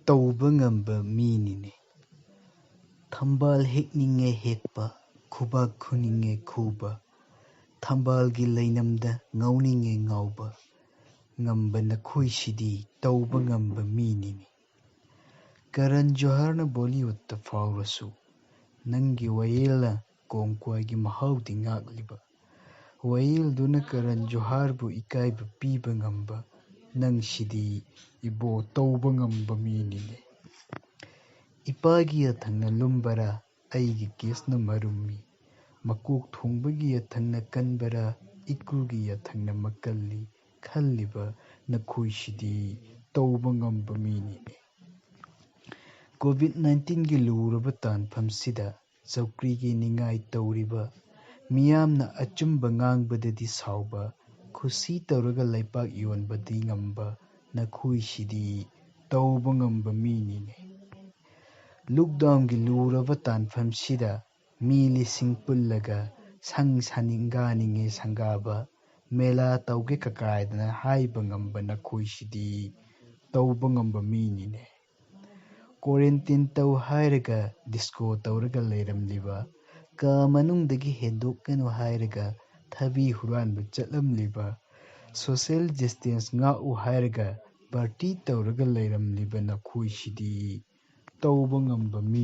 Touba Ngamba Mi. Thambal hekninge hekpa, khubak khuninge khuba. Thambalgi lainamda ngauninge ngauba. Ngamba nakhuisidi Touba Ngamba Mi. Karan Joharna Bollywood faurasu. Nangi wayela kongkwagi mahaudi ngagliba. Wayel duna Karan Joharbu ikaiba piba ngamba. Nang sidi ibo Touba Ngamba Mi. Ipagi athangna lumbara aigi kesna marummi. Makuk thongbagi athangna kanbara ikugi athangna makalli. Khalliba nakhuisidi Touba Ngamba Mi. COVID-19 gi luraba tanfamsida Chaukrigi ningai tauriba miyamna achumba ngangbadadi sauba khusi tauraga laipak yonbadi ngamba nakhuisidi Touba Ngamba Mi. Lockdown gi luraba tanfamsida mi lising pullaga sang saninganinge sangaba mela tauge kakaidana haiba ngamba nakhuisidi Touba Ngamba Mi. Quarantine tau hairaga disco tauraga leiramliba ka manungdagi hendokano hairaga thabi huranba chatlamliba social distance ngau hairaga party tauraga leiramliba nakhuisidi Touba Ngamba Mi.